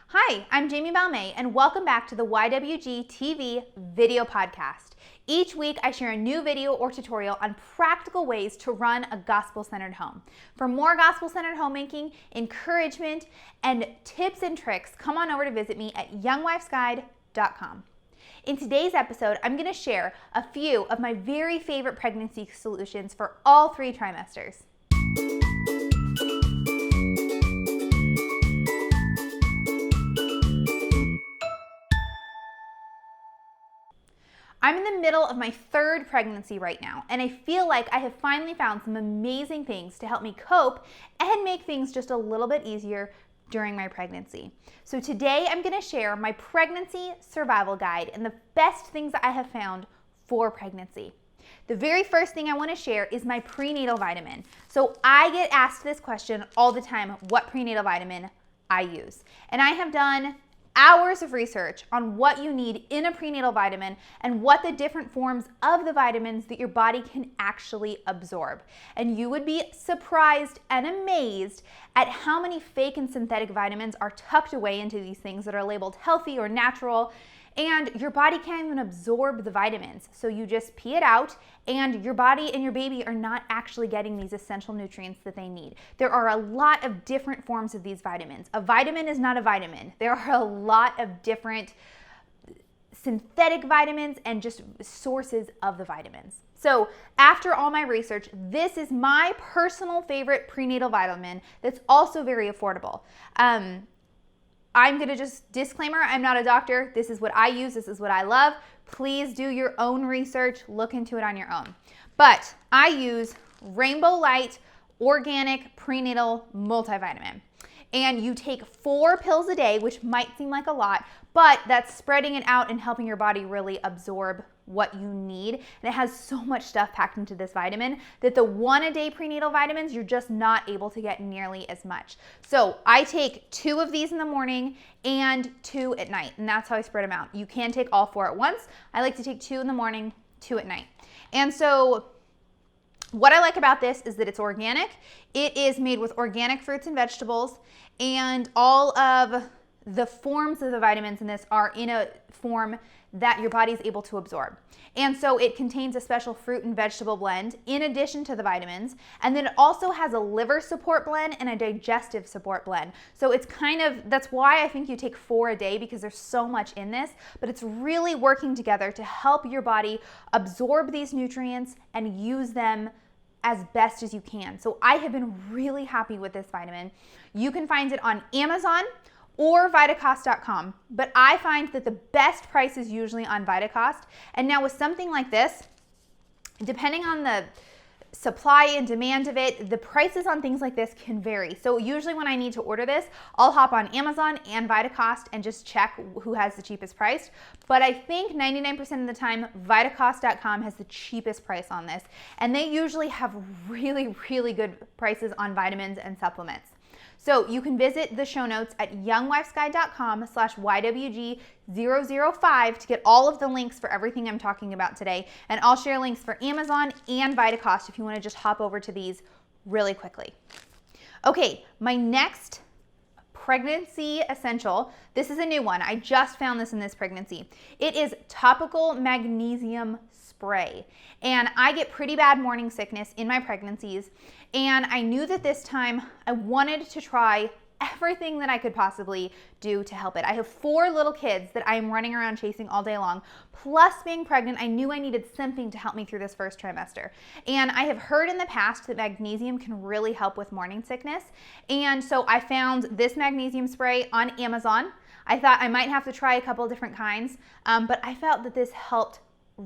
Hi, I'm Jamie Balm, and welcome back to the YWGtv video podcast. Each week, I share a new video or tutorial on practical ways to run a gospel-centered home. For more gospel-centered homemaking, encouragement, and tips and tricks, come on over to visit me at YWGtv.com. In today's episode, I'm going to share a few of my very favorite pregnancy solutions for all 3 trimesters. I'm in the middle of my 3rd pregnancy right now, and I feel like I have finally found some amazing things to help me cope and make things just a little bit easier during my pregnancy. So today I'm going to share my pregnancy survival guide and the best things I have found for pregnancy. The very first thing I want to share is my prenatal vitamin. So I get asked this question all the time, what prenatal vitamin I use. And I have done hours of research on what you need in a prenatal vitamin and what the different forms of the vitamins that your body can actually absorb. And you would be surprised and amazed at how many fake and synthetic vitamins are tucked away into these things that are labeled healthy or natural, and your body can't even absorb the vitamins. So you just pee it out, and your body and your baby are not actually getting these essential nutrients that they need. There are a lot of different forms of these vitamins. A vitamin is not a vitamin. There are a lot of different synthetic vitamins and just sources of the vitamins. So after all my research, this is my personal favorite prenatal vitamin that's also very affordable. I'm going to just disclaimer, I'm not a doctor. This is what I use. This is what I love. Please do your own research. Look into it on your own. But I use Rainbow Light Organic Prenatal Multivitamin. And you take 4 pills a day, which might seem like a lot, but that's spreading it out and helping your body really absorb what you need. And it has so much stuff packed into this vitamin that the 1-a-day prenatal vitamins, you're just not able to get nearly as much. So I take 2 of these in the morning and 2 at night, and that's how I spread them out. You can take all 4 at once. I like to take 2 in the morning, 2 at night. And so what I like about this is that it's organic. It is made with organic fruits and vegetables, and all of the forms of the vitamins in this are in a form that your body is able to absorb. And so it contains a special fruit and vegetable blend in addition to the vitamins. And then it also has a liver support blend and a digestive support blend. So it's that's why I think you take 4 a day, because there's so much in this, but it's really working together to help your body absorb these nutrients and use them as best as you can. So I have been really happy with this vitamin. You can find it on Amazon or Vitacost.com, but I find that the best price is usually on Vitacost. And now with something like this, depending on the supply and demand of it, the prices on things like this can vary. So usually when I need to order this, I'll hop on Amazon and Vitacost and just check who has the cheapest price. But I think 99% of the time, Vitacost.com has the cheapest price on this. And they usually have really, really good prices on vitamins and supplements. So you can visit the show notes at youngwifesguide.com/YWG005 to get all of the links for everything I'm talking about today. And I'll share links for Amazon and Vitacost if you want to just hop over to these really quickly. Okay, my next pregnancy essential, this is a new one. I just found this in this pregnancy. It is topical magnesium spray. And I get pretty bad morning sickness in my pregnancies, and I knew that this time I wanted to try everything that I could possibly do to help it. I have 4 little kids that I'm running around chasing all day long. Plus being pregnant, I knew I needed something to help me through this first trimester. And I have heard in the past that magnesium can really help with morning sickness. And so I found this magnesium spray on Amazon. I thought I might have to try a couple different kinds, but I felt that this helped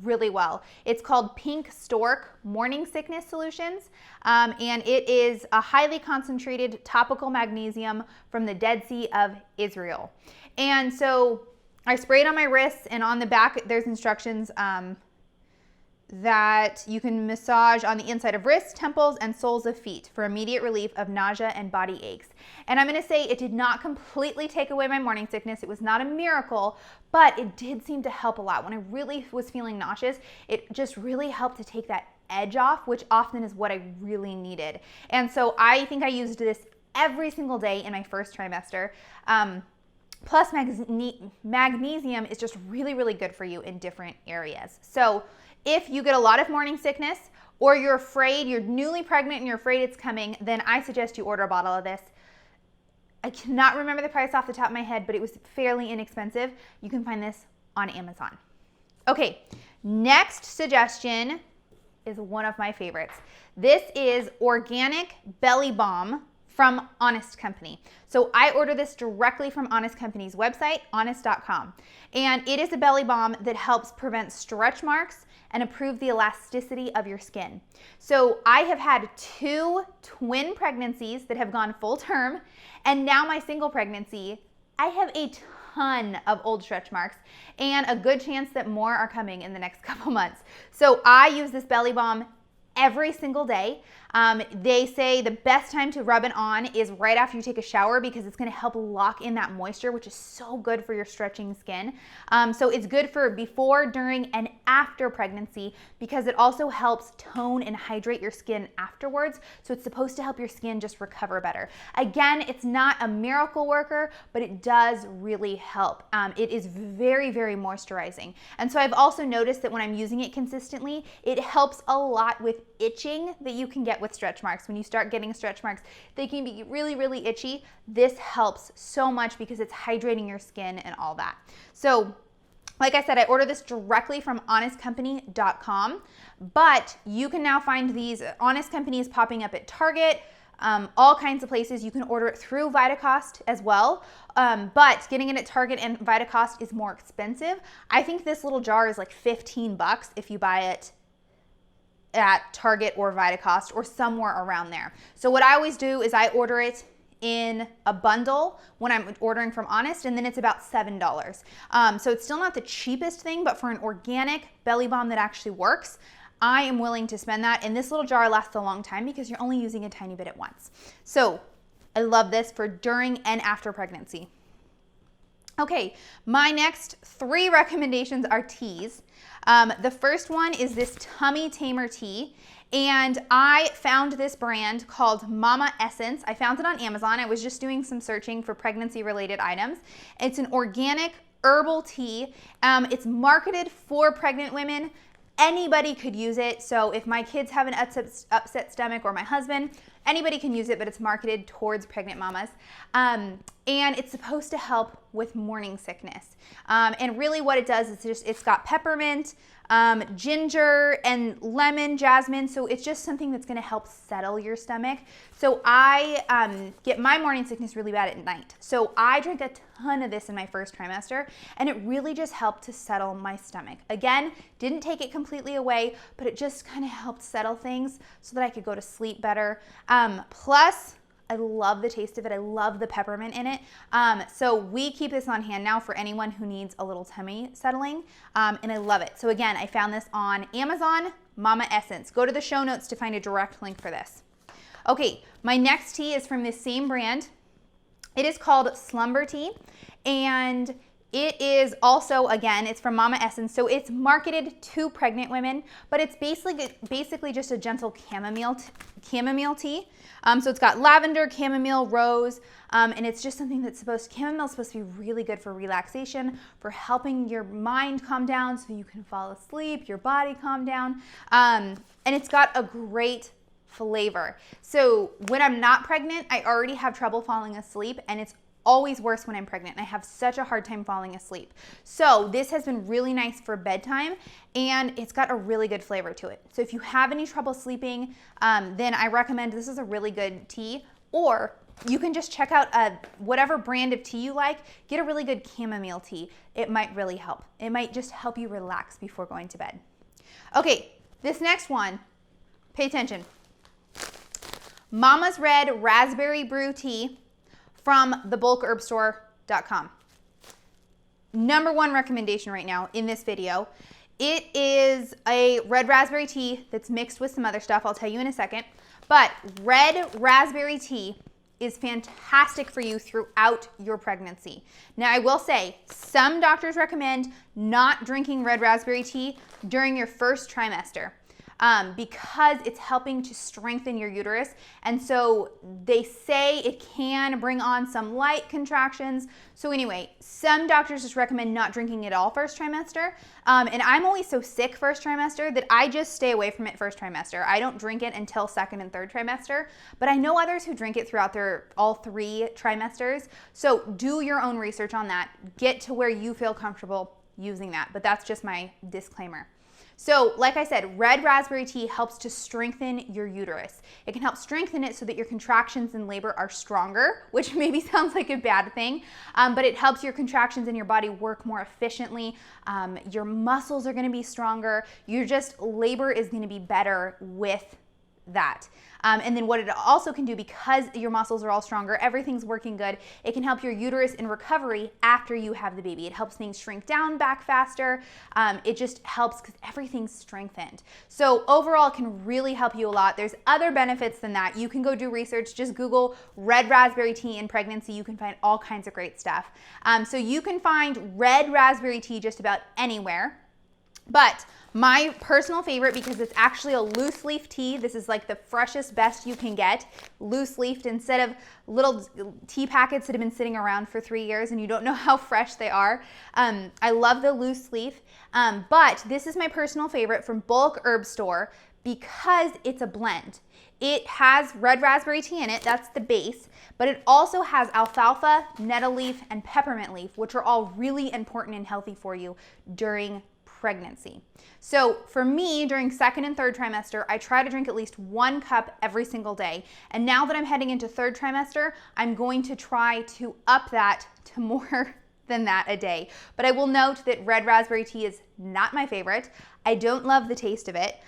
really well. It's called Pink Stork Morning Sickness Solutions, and it is a highly concentrated topical magnesium from the Dead Sea of Israel. And so I spray it on my wrists, and on the back there's instructions that you can massage on the inside of wrists, temples, and soles of feet for immediate relief of nausea and body aches. And I'm going to say it did not completely take away my morning sickness. It was not a miracle, but it did seem to help a lot. When I really was feeling nauseous, it just really helped to take that edge off, which often is what I really needed. And so I think I used this every single day in my first trimester. Plus magnesium is just really, really good for you in different areas. So if you get a lot of morning sickness, or you're afraid, you're newly pregnant and you're afraid it's coming, then I suggest you order a bottle of this. I cannot remember the price off the top of my head, but it was fairly inexpensive. You can find this on Amazon. Okay, next suggestion is one of my favorites. This is organic belly balm from Honest Company. So I order this directly from Honest Company's website, honest.com. And it is a belly balm that helps prevent stretch marks and improve the elasticity of your skin. So I have had 2 twin pregnancies that have gone full term, and now my single pregnancy, I have a ton of old stretch marks and a good chance that more are coming in the next couple months. So I use this belly balm every single day. They say the best time to rub it on is right after you take a shower because it's going to help lock in that moisture, which is so good for your stretching skin. So it's good for before, during, and after pregnancy because it also helps tone and hydrate your skin afterwards. So it's supposed to help your skin just recover better. Again, it's not a miracle worker, but it does really help. It is very, very moisturizing. And so I've also noticed that when I'm using it consistently, it helps a lot with itching that you can get with stretch marks. When you start getting stretch marks, they can be really, really itchy. This helps so much because it's hydrating your skin and all that. So like I said, I order this directly from honestcompany.com, but you can now find these. Honest Company is popping up at Target, all kinds of places. You can order it through Vitacost as well, but getting it at Target and Vitacost is more expensive. I think this little jar is like $15 if you buy it at Target or Vitacost or somewhere around there. So what I always do is I order it in a bundle when I'm ordering from Honest, and then it's about $7. So it's still not the cheapest thing, but for an organic belly balm that actually works, I am willing to spend that. And this little jar lasts a long time because you're only using a tiny bit at once. So I love this for during and after pregnancy. Okay, my next 3 recommendations are teas. The first one is this Tummy Tamer tea, and I found this brand called Mama Essence. I found it on Amazon. I was just doing some searching for pregnancy-related items. It's an organic herbal tea. It's marketed for pregnant women. Anybody could use it. So if my kids have an upset stomach or my husband, anybody can use it, but it's marketed towards pregnant mamas. And it's supposed to help with morning sickness. And really what it does is it's got peppermint, ginger, and lemon, jasmine. So it's just something that's gonna help settle your stomach. So I get my morning sickness really bad at night. So I drank a ton of this in my first trimester, and it really just helped to settle my stomach. Again, didn't take it completely away, but it just kind of helped settle things so that I could go to sleep better. Plus, I love the taste of it. I love the peppermint in it. So we keep this on hand now for anyone who needs a little tummy settling, and I love it. So again, I found this on Amazon, Mama Essence. Go to the show notes to find a direct link for this. Okay, my next tea is from this same brand. It is called Slumber tea, and it is also, again, it's from Mama Essence, so it's marketed to pregnant women, but it's basically just a gentle chamomile tea. So it's got lavender, chamomile, rose, and it's just something that's chamomile is supposed to be really good for relaxation, for helping your mind calm down so you can fall asleep, your body calm down, and it's got a great flavor. So when I'm not pregnant, I already have trouble falling asleep, and it's always worse when I'm pregnant. I have such a hard time falling asleep. So this has been really nice for bedtime, and it's got a really good flavor to it. So if you have any trouble sleeping, then I recommend this is a really good tea, or you can just check out whatever brand of tea you like, get a really good chamomile tea. It might really help. It might just help you relax before going to bed. Okay, this next one, pay attention. Mama's Red Raspberry Brew Tea from thebulkherbstore.com. Number 1 recommendation right now in this video. It is a red raspberry tea that's mixed with some other stuff. I'll tell you in a second. But red raspberry tea is fantastic for you throughout your pregnancy. Now, I will say some doctors recommend not drinking red raspberry tea during your first trimester. because it's helping to strengthen your uterus. And so they say it can bring on some light contractions. So anyway, some doctors just recommend not drinking it all first trimester. And I'm always so sick first trimester that I just stay away from it first trimester. I don't drink it until second and third trimester, but I know others who drink it throughout all 3 trimesters. So do your own research on that. Get to where you feel comfortable using that, but that's just my disclaimer. So like I said, red raspberry tea helps to strengthen your uterus. It can help strengthen it so that your contractions in labor are stronger, which maybe sounds like a bad thing, but it helps your contractions in your body work more efficiently. Your muscles are gonna be stronger. Labor is gonna be better with that. And then what it also can do, because your muscles are all stronger, everything's working good, it can help your uterus in recovery after you have the baby. It helps things shrink down back faster. It just helps because everything's strengthened. So overall, it can really help you a lot. There's other benefits than that. You can go do research. Just Google red raspberry tea in pregnancy. You can find all kinds of great stuff. So you can find red raspberry tea just about anywhere. But my personal favorite, because it's actually a loose leaf tea, this is like the freshest, best you can get, loose leafed, instead of little tea packets that have been sitting around for 3 years and you don't know how fresh they are. I love the loose leaf, but this is my personal favorite from Bulk Herb Store because it's a blend. It has red raspberry tea in it, that's the base, but it also has alfalfa, nettle leaf, and peppermint leaf, which are all really important and healthy for you during pregnancy. So for me, during second and third trimester, I try to drink at least 1 cup every single day. And now that I'm heading into third trimester, I'm going to try to up that to more than that a day. But I will note that red raspberry tea is not my favorite. I don't love the taste of it.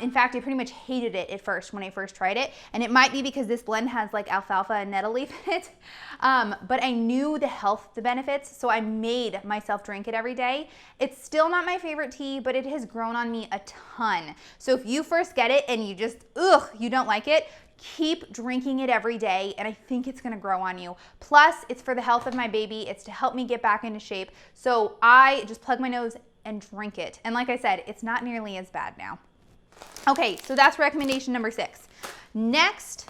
In fact, I pretty much hated it at first when I first tried it. And it might be because this blend has like alfalfa and nettle leaf in it. But I knew the benefits, so I made myself drink it every day. It's still not my favorite tea, but it has grown on me a ton. So if you first get it and you just, you don't like it, keep drinking it every day, and I think it's gonna grow on you. Plus, it's for the health of my baby. It's to help me get back into shape. So I just plug my nose and drink it. And like I said, it's not nearly as bad now. Okay, so that's recommendation number 6. Next,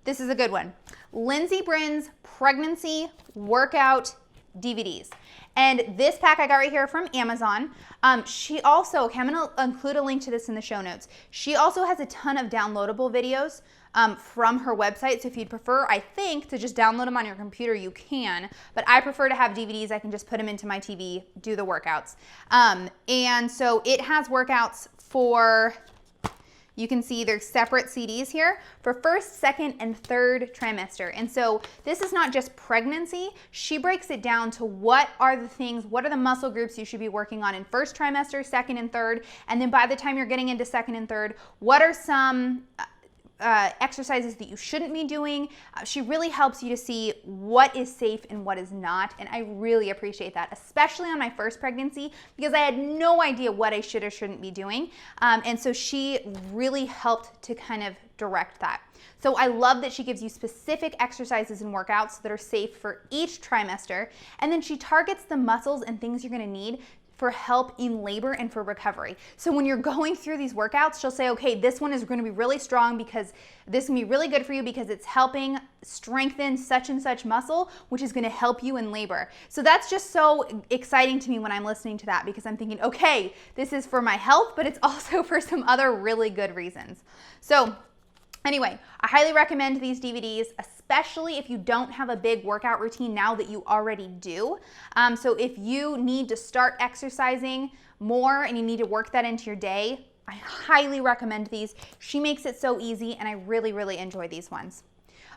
this is a good one. Lindsay Brin's pregnancy workout DVDs. And this pack I got right here from Amazon. She also, okay, I'm gonna include a link to this in the show notes. She also has a ton of downloadable videos from her website. So if you'd prefer, I think, to just download them on your computer, you can. But I prefer to have DVDs. I can just put them into my TV, do the workouts. And so it has workouts for, you can see there's separate CDs here for first, second, and third trimester. And so this is not just pregnancy. She breaks it down to what are the muscle groups you should be working on in first trimester, second, and third. And then by the time you're getting into second and third, what are some exercises that you shouldn't be doing. She really helps you to see what is safe and what is not, and I really appreciate that, especially on my first pregnancy, because I had no idea what I should or shouldn't be doing, and so she really helped to kind of direct that. So I love that she gives you specific exercises and workouts that are safe for each trimester, and then she targets the muscles and things you're gonna need for help in labor and for recovery. So when you're going through these workouts, she'll say, okay, this one is going to be really strong because this can be really good for you because it's helping strengthen such and such muscle, which is going to help you in labor. So that's just so exciting to me when I'm listening to that, because I'm thinking, okay, this is for my health, but it's also for some other really good reasons. So anyway, I highly recommend these DVDs, especially if you don't have a big workout routine now that you already do. So if you need to start exercising more and you need to work that into your day, I highly recommend these. She makes it so easy, and I really, really enjoy these ones.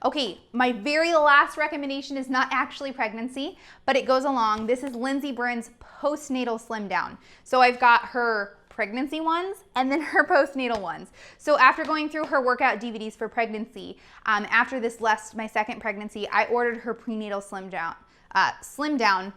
Okay, my very last recommendation is not actually pregnancy, but it goes along. This is Lindsay Brin's Postnatal Slimdown. So I've got her pregnancy ones and then her postnatal ones. So after going through her workout DVDs for pregnancy, after this my second pregnancy, I ordered her prenatal Slimdown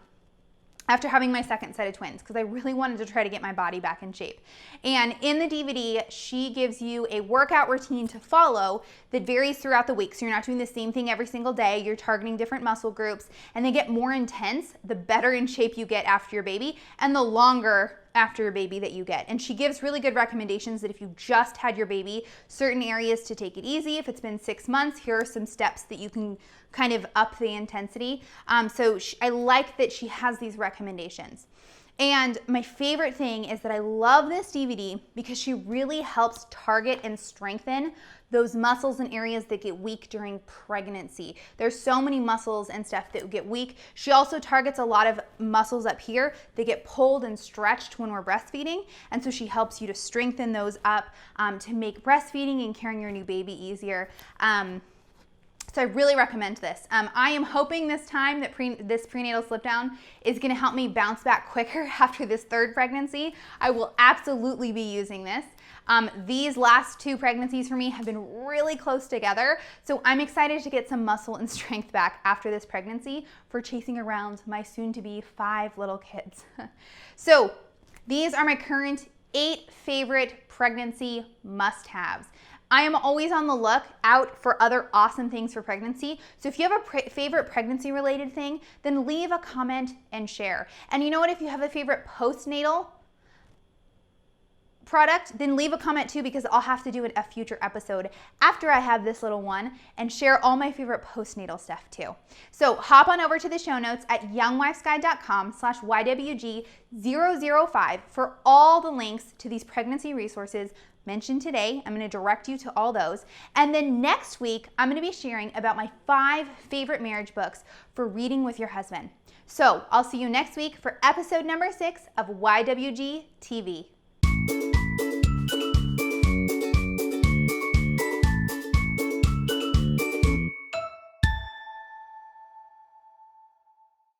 after having my second set of twins, because I really wanted to try to get my body back in shape. And in the DVD, she gives you a workout routine to follow that varies throughout the week. So you're not doing the same thing every single day. You're targeting different muscle groups, and they get more intense the better in shape you get after your baby and the longer after your baby that you get. And she gives really good recommendations that if you just had your baby, certain areas to take it easy. If it's been 6 months, here are some steps that you can kind of up the intensity. I like that she has these recommendations. And my favorite thing is that I love this DVD because she really helps target and strengthen those muscles and areas that get weak during pregnancy. There's so many muscles and stuff that get weak. She also targets a lot of muscles up here that get pulled and stretched when we're breastfeeding. And so she helps you to strengthen those up to make breastfeeding and carrying your new baby easier. So I really recommend this. I am hoping this time that this prenatal slip down is gonna help me bounce back quicker after this third pregnancy. I will absolutely be using this. These last 2 pregnancies for me have been really close together. So I'm excited to get some muscle and strength back after this pregnancy for chasing around my soon to be 5 little kids. So these are my current 8 favorite pregnancy must-haves. I am always on the lookout for other awesome things for pregnancy. So if you have a favorite pregnancy related thing, then leave a comment and share. And you know what, if you have a favorite postnatal product, then leave a comment too, because I'll have to do a future episode after I have this little one and share all my favorite postnatal stuff too. So hop on over to the show notes at youngwifesguide.com/YWG005 for all the links to these pregnancy resources mentioned today. I'm going to direct you to all those. And then next week, I'm going to be sharing about my 5 favorite marriage books for reading with your husband. So I'll see you next week for episode number 6 of YWG TV.